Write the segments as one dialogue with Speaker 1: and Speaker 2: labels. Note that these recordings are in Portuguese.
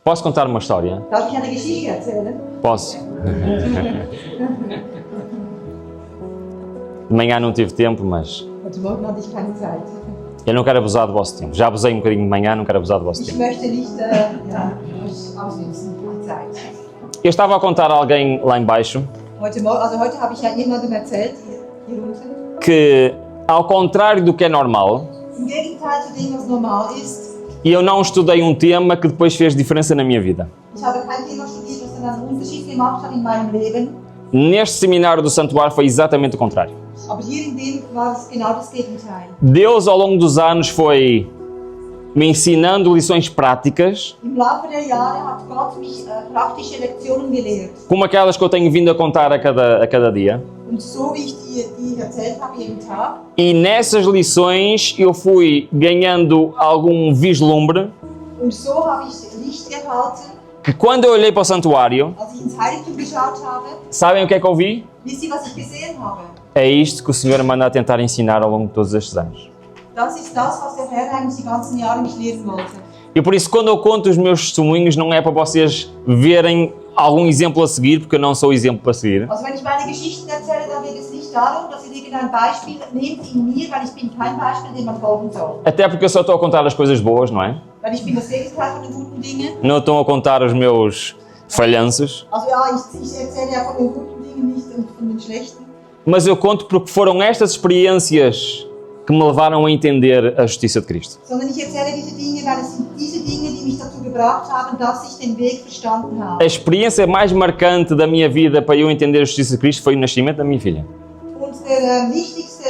Speaker 1: Posso contar uma história?
Speaker 2: Darf ich eine Geschichte erzählen?
Speaker 1: Posso. De manhã não tive tempo, mas
Speaker 2: Heute Morgen hatte ich keine Zeit.
Speaker 1: eu não quero abusar do vosso tempo. Já abusei um bocadinho de manhã, não quero abusar do vosso
Speaker 2: Ich
Speaker 1: tempo.
Speaker 2: möchte nicht euch ausnützen, die Zeit.
Speaker 1: Eu estava a contar a alguém lá embaixo
Speaker 2: Heute habe ich ja jemandem erzählt, hier unten,
Speaker 1: que, ao contrário do que é normal,
Speaker 2: im Gegenteil zu dem, was normal ist,
Speaker 1: eu não estudei um tema que depois fez diferença na minha vida.
Speaker 2: ich habe kein Thema studiert, was dann einen Unterschied gemacht hat in meinem Leben,
Speaker 1: Neste seminário do Santuário foi exatamente o contrário.
Speaker 2: aber hier in dem war es genau das Gegenteil.
Speaker 1: Deus, ao longo dos anos, foi me ensinando lições práticas,
Speaker 2: Im Laufe der Jahre hat Gott mich praktische Lektionen gelehrt.
Speaker 1: como aquelas que eu tenho vindo a contar a cada dia.
Speaker 2: Und so wie ich die erzählt habe jeden Tag,
Speaker 1: E nessas lições eu fui ganhando algum vislumbre
Speaker 2: und so habe ich Licht erhalten,
Speaker 1: que quando eu olhei para o santuário,
Speaker 2: als ich ins Heiligtum geschaut habe.
Speaker 1: sabem o que é que eu vi?
Speaker 2: Wisst ihr, was ich gesehen habe?
Speaker 1: É isto que o Senhor manda a tentar ensinar ao longo de todos estes anos.
Speaker 2: Das ist das, was der Herr eigentlich die ganzen Jahre mich lehren wollte.
Speaker 1: E por isso, quando eu conto os meus testemunhos, não é para vocês verem algum exemplo a seguir, porque eu não sou exemplo para seguir.
Speaker 2: Also wenn ich meine Geschichten erzähle, dann geht es nicht darum, dass ihr irgendein Beispiel nehmt in mir, weil ich bin kein Beispiel, dem man folgen soll.
Speaker 1: Até porque eu só estou a contar as coisas boas, não é?
Speaker 2: Weil ich bin das Gegenteil von den guten Dingen.
Speaker 1: Não estou a contar os meus falhanços.
Speaker 2: Also ja, ich erzähle ja von den guten Dingen nicht und von den schlechten.
Speaker 1: Mas eu conto porque foram estas experiências que me levaram a entender a justiça de Cristo.
Speaker 2: Sondern ich erzähle diese Dinge, weil es sind diese Dinge, die mich dazu gebracht haben, dass ich den Weg verstanden
Speaker 1: A
Speaker 2: habe.
Speaker 1: experiência mais marcante da minha vida para eu entender a justiça de Cristo foi o nascimento da minha filha.
Speaker 2: Und der wichtigste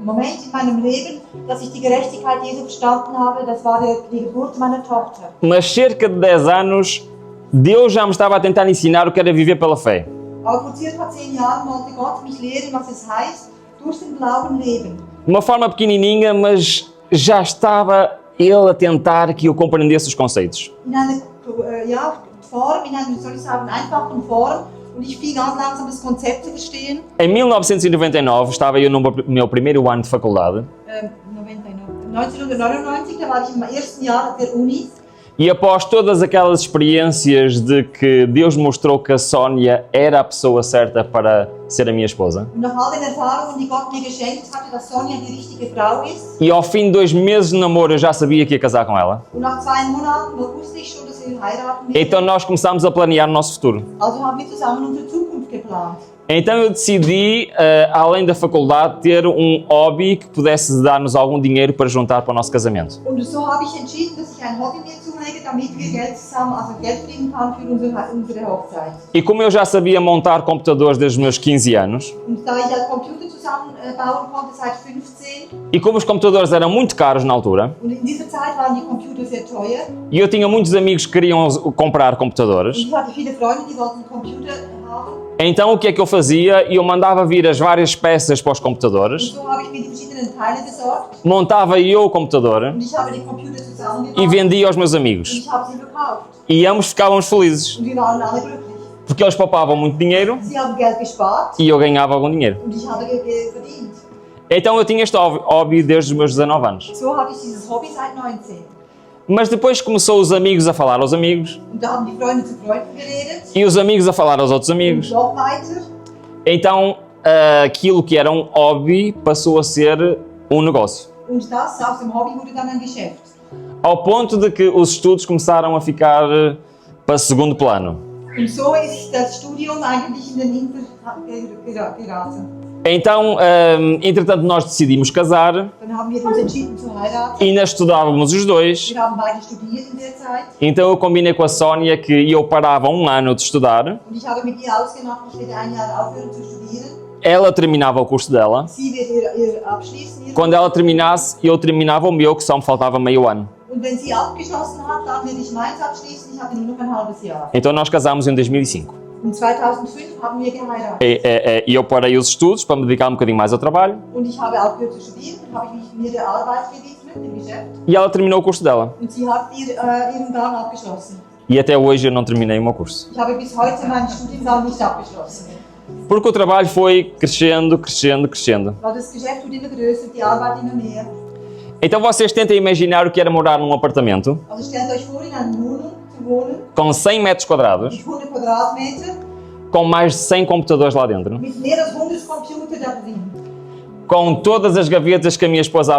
Speaker 2: Moment in meinem Leben, dass ich die Gerechtigkeit Jesu verstanden habe, das war die Geburt meiner Tochter.
Speaker 1: Mas cerca de 10 anos, Deus já me estava a tentar ensinar o que era viver pela fé.
Speaker 2: Aber vor circa 10 Jahren wollte Gott mich lehren, was es heißt, durch den Glauben leben.
Speaker 1: De uma forma pequenininha, mas já estava Ele a tentar que eu compreendesse os conceitos.
Speaker 2: In einer Form, in einer, soll ich sagen, einfachen Form. Und ich fing an, langsam das Konzept zu verstehen.
Speaker 1: Em 1999 estava eu no meu primeiro ano de faculdade
Speaker 2: 1999, da war ich im ersten Jahr der Uni.
Speaker 1: e após todas aquelas experiências de que Deus mostrou que a Sónia era a pessoa certa para ser a minha esposa,
Speaker 2: Und nach all den Erfahrungen, die Gott mir geschenkt hatte, dass Sonja die richtige Frau ist.
Speaker 1: e ao fim de 2 meses de namoro eu já sabia que ia casar com ela,
Speaker 2: Und nach 2 Monaten wusste ich schon, dass wir heiraten werden.
Speaker 1: então nós começámos a planear o nosso futuro.
Speaker 2: Also haben wir zusammen unsere Zukunft geplant.
Speaker 1: Então eu decidi, além da faculdade, ter um hobby que pudesse dar-nos algum dinheiro para juntar para o nosso casamento.
Speaker 2: Und so habe ich entschieden, dass ich ein Hobby mir zulege, damit wir Geld verdienen können für unsere Hochzeit.
Speaker 1: E como eu já sabia montar computadores desde os meus 15 anos,
Speaker 2: Und da ich einen Computer zusammenbauen konnte seit 15
Speaker 1: e como os computadores eram muito caros na altura,
Speaker 2: und in dieser Zeit waren die Computer sehr teuer
Speaker 1: e eu tinha muitos amigos que queriam comprar
Speaker 2: und
Speaker 1: computadores,
Speaker 2: ich hatte viele Freunde, die wollten Computer haben.
Speaker 1: então o que é que eu fazia? Eu mandava vir as várias peças para os
Speaker 2: Und
Speaker 1: computadores,
Speaker 2: so habe ich mir die verschiedenen Teile besorgt
Speaker 1: montava eu o computador
Speaker 2: und ich habe die Computer
Speaker 1: e
Speaker 2: zusammengebaut
Speaker 1: vendia aos meus
Speaker 2: und
Speaker 1: amigos.
Speaker 2: ich habe sie verkauft.
Speaker 1: E ambos ficávamos felizes,
Speaker 2: Und wir waren alle glücklich.
Speaker 1: porque eles poupavam muito dinheiro
Speaker 2: Sie haben Geld gespart
Speaker 1: e eu ganhava algum dinheiro.
Speaker 2: und ich habe Geld verdient.
Speaker 1: Então eu tinha este hobby desde os meus 19 anos.
Speaker 2: So hatte ich dieses Hobby seit 19.
Speaker 1: Mas depois começou os amigos a falar aos amigos,
Speaker 2: Und da haben die Freunde zu Freunden geredet
Speaker 1: e os amigos a falar aos outros
Speaker 2: und
Speaker 1: amigos.
Speaker 2: noch weiter.
Speaker 1: Então aquilo que era um hobby passou a ser um negócio.
Speaker 2: Und das aus dem Hobby wurde dann ein Geschäft.
Speaker 1: Ao ponto de que os estudos começaram a ficar para segundo plano.
Speaker 2: Und so ist das Studium eigentlich in den Hinter geraten.
Speaker 1: Então, entretanto, nós decidimos casar,
Speaker 2: Dann haben wir uns entschieden zu heiraten.
Speaker 1: ainda estudávamos os dois,
Speaker 2: Wir haben beide studiert in der Zeit.
Speaker 1: então eu combinei com a Sónia que eu parava um ano de estudar,
Speaker 2: Und ich habe mit ihr ausgemacht, ich werde ein Jahr aufhören zu studieren.
Speaker 1: ela terminava o curso dela,
Speaker 2: Sie wird ihr abschließen.
Speaker 1: quando ela terminasse, eu terminava o meu, que só me faltava meio ano.
Speaker 2: Und wenn sie abgeschlossen hat, dann werde ich meins abschließen. Ich hatte nur noch ein halbes Jahr.
Speaker 1: Então nós casámos em 2005.
Speaker 2: Und 2005 haben wir geheiratet.
Speaker 1: E eu parei os estudos para me dedicar um bocadinho mais ao trabalho,
Speaker 2: Und ich habe aufgehört zu studieren, dann habe ich mir der Arbeit gewidmet, dem Geschäft.
Speaker 1: e ela terminou o curso dela.
Speaker 2: Und sie hat ihren Gang abgeschlossen.
Speaker 1: E até hoje eu não terminei o meu curso.
Speaker 2: Ich habe bis heute meinen Studiengang nicht abgeschlossen.
Speaker 1: Porque o trabalho foi crescendo, crescendo, crescendo.
Speaker 2: Weil das Geschäft wird immer größer, die Arbeit immer mehr.
Speaker 1: Então vocês tentem imaginar o que era morar num apartamento
Speaker 2: Also stellt euch vor, in einer Wohnung zu wohnen,
Speaker 1: com 100 metros quadrados,
Speaker 2: mit 100 Quadratmeter,
Speaker 1: com mais de 100 computadores lá dentro,
Speaker 2: mit mehr als 100 Computer da drin.
Speaker 1: com todas as gavetas que a minha esposa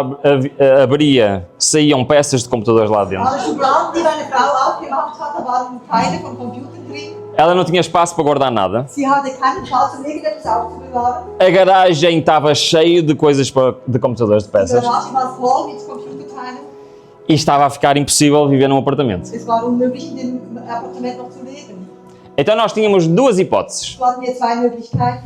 Speaker 1: abria, saíam peças de computadores lá dentro.
Speaker 2: Alle Schubladen, die meine Frau aufgemacht hat, da waren Teile von Computern drin.
Speaker 1: Ela não tinha espaço para guardar nada.
Speaker 2: Sie hatte keinen Platz, um irgendetwas aufzubewahren.
Speaker 1: A garagem estava cheia de coisas de computadores de
Speaker 2: Die
Speaker 1: peças.
Speaker 2: Garage war voll mit Computerteilen.
Speaker 1: E estava a ficar impossível viver num apartamento.
Speaker 2: Es war unmöglich, in dem Appartement noch zu leben.
Speaker 1: Então nós tínhamos duas hipóteses.
Speaker 2: So hatten wir zwei Möglichkeiten.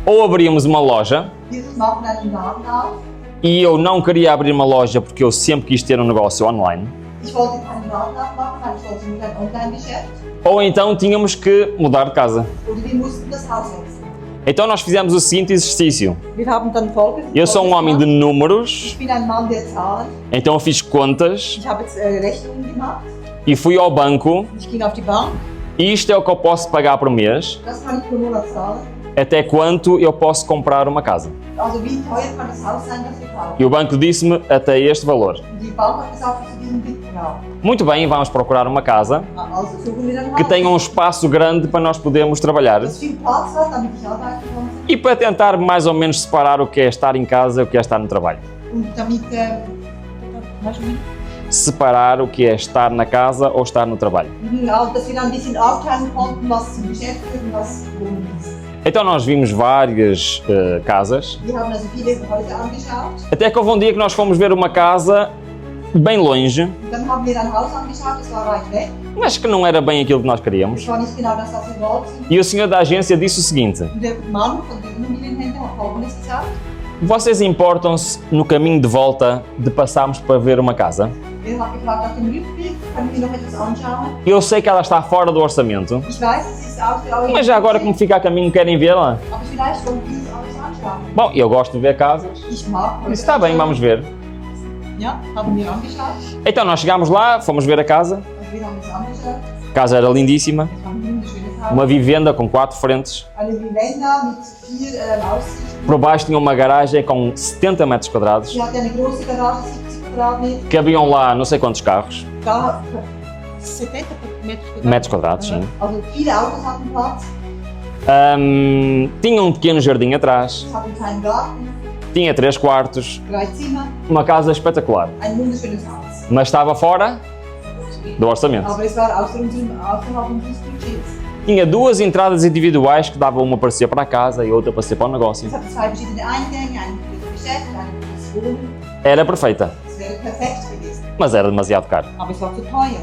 Speaker 1: Ou abríamos uma loja,
Speaker 2: Wir machen einen Laden auf.
Speaker 1: e eu não queria abrir uma loja porque eu sempre quis ter um negócio online.
Speaker 2: Ich wollte keinen Laden aufmachen, weil ich wollte nur ein Online-Geschäft.
Speaker 1: Ou então tínhamos que mudar de casa.
Speaker 2: Oder wir mussten das Haus wechseln.
Speaker 1: Então nós fizemos o seguinte exercício.
Speaker 2: Wir haben dann Folgendes
Speaker 1: Eu sou um homem de
Speaker 2: gemacht.
Speaker 1: números,
Speaker 2: Ich bin ein Mann der Zahlen.
Speaker 1: então eu fiz contas
Speaker 2: Ich habe jetzt Rechnungen gemacht.
Speaker 1: e fui ao banco.
Speaker 2: Ich ging auf die Bank.
Speaker 1: E isto é o que eu posso pagar por mês,
Speaker 2: Das kann ich pro Monat zahlen.
Speaker 1: até quanto eu posso comprar uma casa.
Speaker 2: Also wie teuer kann das Haus sein, das wir kaufen?
Speaker 1: E o banco disse-me até este valor.
Speaker 2: Und die Bank hat gesagt, zu diesem Betrag.
Speaker 1: Muito bem, vamos procurar uma casa
Speaker 2: Also suchen wir ein
Speaker 1: que
Speaker 2: Haus,
Speaker 1: tenha um espaço grande para nós podermos trabalhar
Speaker 2: das viel Platz hat, damit ich arbeiten konnte.
Speaker 1: e para tentar mais ou menos separar o que é estar em casa e o que é estar no trabalho.
Speaker 2: Und damit, weißt du,
Speaker 1: Separar o que é estar na casa ou estar no trabalho.
Speaker 2: also, dass wir ein bisschen aufteilen konnten, was zum Geschäft gehört und was Wohnen ist.
Speaker 1: Então nós vimos várias casas,
Speaker 2: Wir haben also viele Häuser angeschaut.
Speaker 1: até que houve um dia que nós fomos ver uma casa bem longe,
Speaker 2: Und dann haben wir ein Haus angeschaut, das war weit weg.
Speaker 1: mas que não era bem aquilo que nós queríamos.
Speaker 2: Das war nicht genau das, was wir wollten.
Speaker 1: E o senhor da agência disse o seguinte:
Speaker 2: Und der Mann von der Immobilienhändler hat Folgendes gesagt.
Speaker 1: vocês importam-se no caminho de volta de passarmos para ver uma casa?
Speaker 2: Er hat gefragt, auf dem Rückweg können wir noch etwas anschauen.
Speaker 1: Eu sei que ela está fora do orçamento,
Speaker 2: Ich weiß, es ist auch für eure
Speaker 1: mas já agora como fica a caminho querem vê-la?
Speaker 2: aber vielleicht wollen wir es alles anschauen.
Speaker 1: Bom, eu gosto de ver casas.
Speaker 2: Ich mag
Speaker 1: Disse, está bem, vamos ver.
Speaker 2: Ja, haben wir angeschaut.
Speaker 1: Então nós chegámos lá, fomos ver a casa.
Speaker 2: Also wir haben es angeschaut.
Speaker 1: A casa era lindíssima,
Speaker 2: Es war ein wunderschönes Haus.
Speaker 1: uma vivenda com 4 frentes.
Speaker 2: Eine Vivenda mit 4 Aussichten.
Speaker 1: Por baixo tinha uma garagem com 70 metros quadrados.
Speaker 2: Sie hatte eine große Garage, 70 Quadratmeter.
Speaker 1: Cabiam lá não sei quantos carros.
Speaker 2: Da 70 Metros Quadrados.
Speaker 1: Metros quadrados, sim.
Speaker 2: Also viele Autos hatten Platz.
Speaker 1: Tinha um pequeno jardim atrás.
Speaker 2: Es hatten keinen Garten,
Speaker 1: Tinha 3 quartos.
Speaker 2: 3 Zimmer.
Speaker 1: Uma casa espetacular.
Speaker 2: Ein wunderschönes Haus.
Speaker 1: Mas estava fora do orçamento.
Speaker 2: Aber es war außerhalb unseres Budgets.
Speaker 1: Tinha 2 entradas individuais que davam uma para ser para a casa e outra para ser para o negócio.
Speaker 2: Es hatte 2 verschiedene Eingänge, einen für das Geschäft, einen für das Wohnen.
Speaker 1: Era perfeita,
Speaker 2: Es wäre perfekt gewesen.
Speaker 1: mas era demasiado caro.
Speaker 2: Aber es war zu teuer.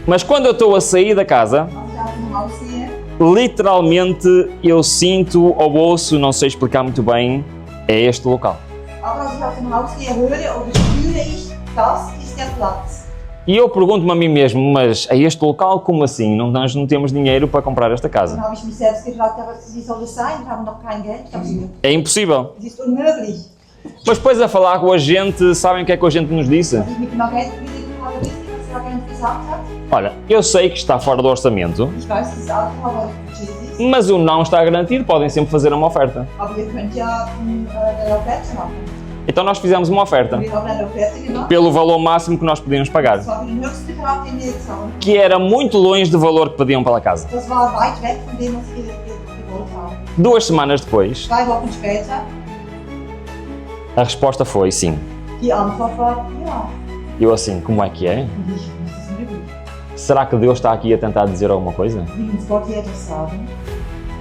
Speaker 1: Mas quando eu estou a sair da casa,
Speaker 2: Als ich aus dem Haus sehe,
Speaker 1: literalmente eu sinto ou ouço, não sei explicar muito bem, é este local.
Speaker 2: aber als ich aus dem Haus gehe, höre oder spüre ich, das ist der Platz.
Speaker 1: E eu pergunto-me a mim mesmo, mas é este local como assim? Nós não temos dinheiro para comprar esta
Speaker 2: Dann
Speaker 1: casa.
Speaker 2: habe ich mich selbst gefragt, aber wie soll das sein? Wir haben noch kein Geld dafür.
Speaker 1: É impossível.
Speaker 2: Es ist unmöglich.
Speaker 1: Mas depois a falar com a gente, sabem o que é que a gente nos disse?
Speaker 2: Als ich mit dem Agenten geredet habe, wisst ihr, was der Agent gesagt hat?
Speaker 1: Olha, eu sei que está fora do orçamento,
Speaker 2: Ich weiß, dass es außerhalb eures Budgets ist,
Speaker 1: mas o não está garantido, podem sempre fazer uma oferta.
Speaker 2: aber ihr könnt ja eine Offerte machen.
Speaker 1: Então nós fizemos uma oferta,
Speaker 2: Wir haben eine Offerte gemacht.
Speaker 1: pelo valor máximo que nós podíamos pagar,
Speaker 2: Das war für den höchsten Betrag, den wir zahlen.
Speaker 1: que era muito longe do valor que pediam pela casa.
Speaker 2: Das war weit weg von dem, was wir gewollt haben.
Speaker 1: 2 semanas depois,
Speaker 2: 2 Wochen später,
Speaker 1: a resposta foi sim.
Speaker 2: die Antwort war ja.
Speaker 1: Eu assim, como é que é?
Speaker 2: Und ich, das ist möglich.
Speaker 1: Será que Deus está aqui a tentar dizer alguma coisa?
Speaker 2: Will uns Gott hier etwas sagen?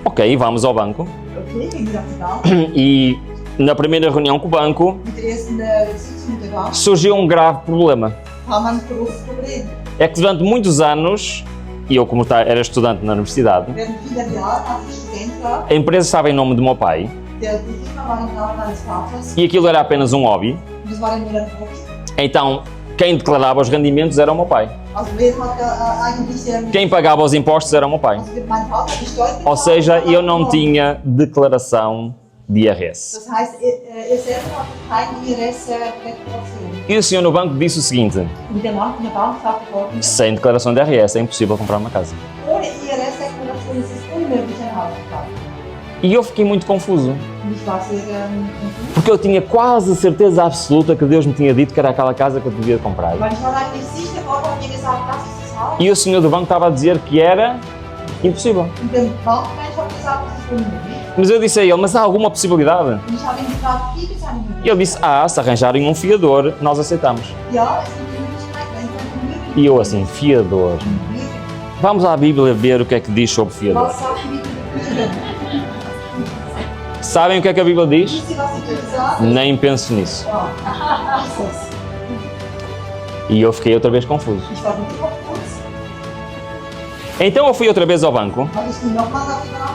Speaker 1: Ok, vamos ao banco.
Speaker 2: Okay, gehen wir auf die Bank.
Speaker 1: E na primeira reunião com o banco
Speaker 2: Mit der ersten Sitzung mit der Bank
Speaker 1: surgiu um grave problema.
Speaker 2: kam ein großes Problem.
Speaker 1: É que durante muitos anos, e eu como era estudante na universidade,
Speaker 2: Während vieler Jahre, als ich Student war,
Speaker 1: a empresa estava em nome do meu pai
Speaker 2: die Firma war im Namen meines Vaters
Speaker 1: e aquilo era apenas um hobby.
Speaker 2: und es war nur ein Hobby.
Speaker 1: Então, quem declarava os rendimentos era o meu pai.
Speaker 2: Also wer hat eigentlich
Speaker 1: Quem pagava os impostos era o meu pai.
Speaker 2: also mein Vater hat die Steuern
Speaker 1: Ou
Speaker 2: bezahlt,
Speaker 1: seja,
Speaker 2: mein
Speaker 1: eu
Speaker 2: Vater
Speaker 1: não
Speaker 2: hat
Speaker 1: tinha declaração de IRS.
Speaker 2: Das heißt, er selber hatte keine IRS-Deklaration.
Speaker 1: E o senhor no banco disse o seguinte:
Speaker 2: Und der Mann in der Bank sagte folgendes:
Speaker 1: sem declaração de IRS é impossível comprar uma casa.
Speaker 2: Ohne IRS-Deklaration ist es unmöglich, ein Haus zu kaufen.
Speaker 1: E eu fiquei muito confuso.
Speaker 2: Und ich war sehr confused,
Speaker 1: porque eu tinha quase certeza absoluta que Deus me tinha dito que era aquela casa que eu devia comprar.
Speaker 2: weil ich war eigentlich sicher, Gott hat mir gesagt, das ist das Haus.
Speaker 1: E o senhor do banco estava a dizer que era impossível.
Speaker 2: Und der Bankmensch hat gesagt, das ist unmöglich.
Speaker 1: Mas eu disse a ele, mas há alguma possibilidade?
Speaker 2: Und ich habe ihn gefragt, gibt es eine Möglichkeit?
Speaker 1: E ele disse, se arranjarem um fiador, nós aceitamos.
Speaker 2: Ja, es gibt eine Möglichkeit, wenn es eine Möglichkeit
Speaker 1: E eu assim, fiador. Vamos à Bíblia ver o que é que diz sobre fiador.
Speaker 2: Was sagt die Bibel über Bürger?
Speaker 1: Sabem o que é que a Bíblia diz?
Speaker 2: Wisst ihr, was die Bibel sagt?
Speaker 1: Nem penso nisso.
Speaker 2: Ja, Jesus.
Speaker 1: E eu fiquei outra vez confuso.
Speaker 2: Ich war wirklich confused.
Speaker 1: Então eu fui outra vez ao banco
Speaker 2: Also ich ging nochmal auf die Bank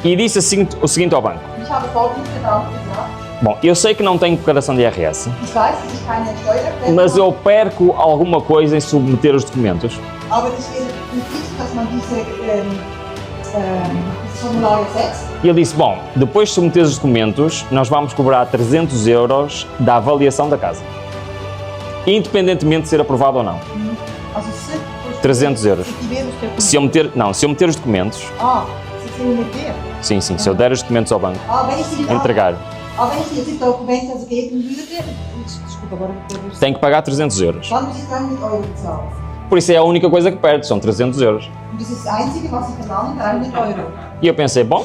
Speaker 1: e disse o seguinte ao banco.
Speaker 2: und ich habe folgendes der Bank gesagt.
Speaker 1: Bom, eu sei que não tenho declaração de IRS,
Speaker 2: Ich weiß, dass ich keine Steuererklärung
Speaker 1: mas
Speaker 2: habe,
Speaker 1: eu perco alguma coisa em submeter os documentos.
Speaker 2: aber ich will nicht, dass man dieses Formular setzt.
Speaker 1: E ele disse, bom, depois de submeter os documentos, nós vamos cobrar 300 euros da avaliação da casa. Independentemente de ser aprovado ou não.
Speaker 2: Also
Speaker 1: 300 euros.
Speaker 2: sind die Währungssteuer.
Speaker 1: Se eu meter os documentos,
Speaker 2: Sie sind mit dir.
Speaker 1: sim, se eu der os documentos ao banco,
Speaker 2: Wenn ich die
Speaker 1: entregar,
Speaker 2: wenn ich diese Dokumente also geben würde, desculpa, agora
Speaker 1: tenho que pagar 300 euros.
Speaker 2: dann muss ich 300 Euro bezahlen.
Speaker 1: Por isso é a única coisa que perdo, são 300 euros.
Speaker 2: Und das ist das Einzige, was ich verlange, 300 Euro.
Speaker 1: E eu pensei, bom,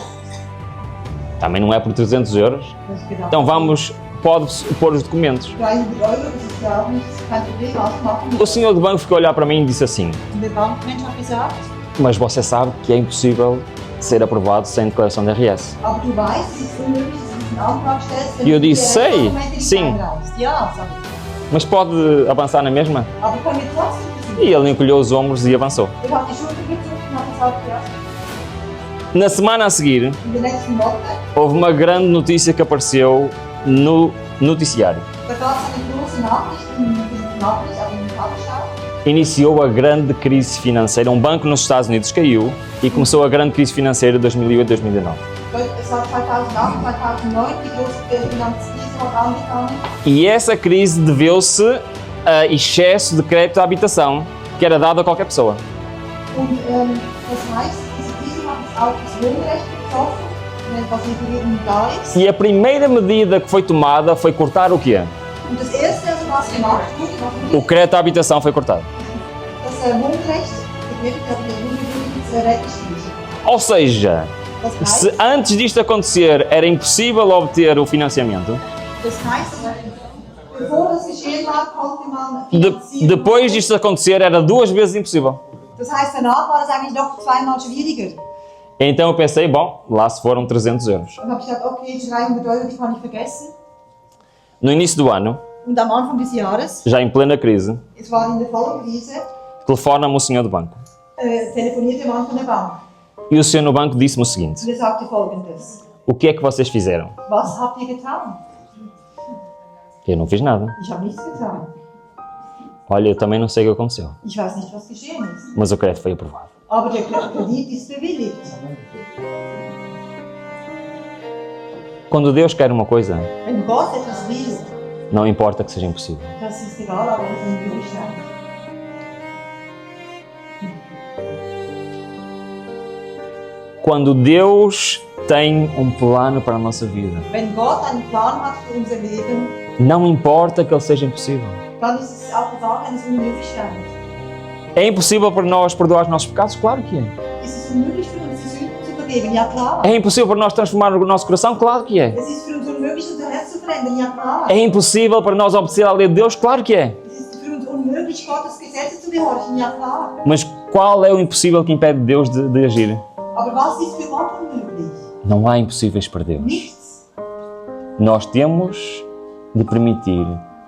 Speaker 1: também não é por 300 euros,
Speaker 2: Das ist gedacht.
Speaker 1: então pode pôr os documentos.
Speaker 2: 300 Euro, das ist ja auch nicht kein Problem, also machen wir
Speaker 1: O senhor do banco ficou a olhar para mim e disse assim,
Speaker 2: Und der Bankmensch hat gesagt,
Speaker 1: mas você sabe que é impossível ser aprovado sem declaração de IRS.
Speaker 2: aber du weißt, es ist unmöglich, dass du diesen Antrag stellst, wenn
Speaker 1: E eu
Speaker 2: du die
Speaker 1: disse, sei,
Speaker 2: Dokumente nicht
Speaker 1: sim.
Speaker 2: einreichst. Ja, sag ich.
Speaker 1: Mas pode avançar na mesma?
Speaker 2: Aber können wir trotzdem wissen?
Speaker 1: E ele encolheu os ombros e avançou.
Speaker 2: Er hat die Schulter gezuckt und hat gesagt, ja.
Speaker 1: Na semana a seguir,
Speaker 2: In der nächsten Woche,
Speaker 1: houve uma grande notícia que apareceu no noticiário.
Speaker 2: da gab es eine große Nachricht in Nachricht, also in Tagesschau.
Speaker 1: Iniciou a grande crise financeira. Um banco nos Estados Unidos caiu e começou a grande crise financeira de 2008-2009.
Speaker 2: Es war 2008, 2009, die große Finanzkrise hat angefangen.
Speaker 1: E essa crise deveu-se a excesso de crédito à habitação, que era dado a qualquer pessoa.
Speaker 2: Und das heißt, diese Krise hat auch das Wohnrecht betroffen, was in jedem da ist.
Speaker 1: E a primeira medida que foi tomada foi cortar o quê?
Speaker 2: Und das Erste, also was gemacht wurde,
Speaker 1: O crédito à habitação foi cortado.
Speaker 2: das Wohnrecht, das Rechtliche.
Speaker 1: Ou seja,
Speaker 2: Das
Speaker 1: se
Speaker 2: heißt,
Speaker 1: antes disto acontecer era impossível obter o financiamento,
Speaker 2: bevor das geschehen war, konnte man finanzieren.
Speaker 1: depois disto acontecer era duas vezes impossível.
Speaker 2: Das heißt, danach war es eigentlich noch zweimal schwieriger.
Speaker 1: Então eu pensei, bom, lá se foram 300 euros.
Speaker 2: Dann habe ich gesagt, okay, 300 Euro, die kann ich vergessen.
Speaker 1: No início do ano,
Speaker 2: Und am Anfang des Jahres,
Speaker 1: já em plena crise,
Speaker 2: es war in der vollen Krise,
Speaker 1: telefona-me o senhor do banco.
Speaker 2: telefonierte der Mann von der Bank.
Speaker 1: E o senhor no banco disse-me o seguinte,
Speaker 2: Und er sagte folgendes:
Speaker 1: o que é que vocês fizeram?
Speaker 2: Was habt ihr getan?
Speaker 1: Eu não fiz nada.
Speaker 2: Ich habe nichts getan.
Speaker 1: Olha, eu também não sei o que aconteceu,
Speaker 2: Ich weiß nicht, was geschehen ist.
Speaker 1: mas o crédito foi aprovado.
Speaker 2: Aber der Kredit ist bewilligt.
Speaker 1: Quando Deus quer uma coisa,
Speaker 2: Wenn Gott etwas will,
Speaker 1: não importa que seja impossível.
Speaker 2: das ist egal, aber es ist unmöglich sein.
Speaker 1: Quando Deus tem um plano para a nossa vida,
Speaker 2: Wenn Gott einen Plan hat für unser Leben,
Speaker 1: não importa que ele seja impossível.
Speaker 2: dann ist es auch egal, wenn es unmöglich scheint.
Speaker 1: É impossível para nós perdoar os nossos pecados? Claro que é.
Speaker 2: Ist es unmöglich für uns, die Sünden zu vergeben? Ja, klar.
Speaker 1: É impossível para nós transformar o nosso coração? Claro que é.
Speaker 2: Es ist für uns unmöglich, unser Herz zu verändern? Ja, klar.
Speaker 1: É impossível para nós obedecer à lei de Deus? Claro que é.
Speaker 2: Es ist für uns unmöglich, Gottes Gesetze zu gehorchen? Ja, klar.
Speaker 1: Mas qual é o impossível que impede Deus de agir?
Speaker 2: Aber was ist für Gott unmöglich?
Speaker 1: Não há impossíveis para Deus.
Speaker 2: Nichts.
Speaker 1: Nós temos de permitir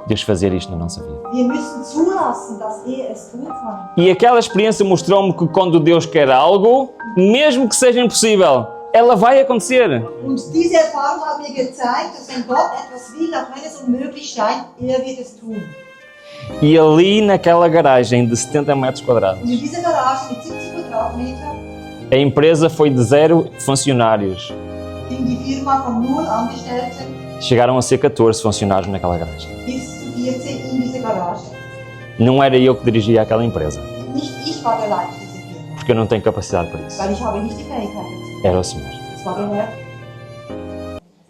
Speaker 1: Deus fazer isto na nossa vida.
Speaker 2: Wir müssen zulassen, dass es tun kann.
Speaker 1: E aquela experiência mostrou-me que quando Deus quer algo, mesmo que seja impossível, ela vai acontecer.
Speaker 2: Und diese Erfahrung hat mir gezeigt, dass wenn Gott etwas will, auch wenn es unmöglich scheint, wird es tun.
Speaker 1: E ali naquela garagem de 70 metros quadrados,
Speaker 2: Und in dieser Garage mit 70 Quadratmetern
Speaker 1: a empresa foi de 0 funcionários.
Speaker 2: ging die Firma von 0 Angestellten
Speaker 1: Chegaram a ser 14 funcionários naquela garagem.
Speaker 2: bis zu 14 in dieser Garage.
Speaker 1: Não era eu que dirigia aquela empresa,
Speaker 2: Nicht ich war der Leiter dieser Firma,
Speaker 1: porque eu não tenho capacidade para isso.
Speaker 2: weil ich habe nicht die Fähigkeit dazu.
Speaker 1: Era o Senhor.
Speaker 2: Das war der Herr.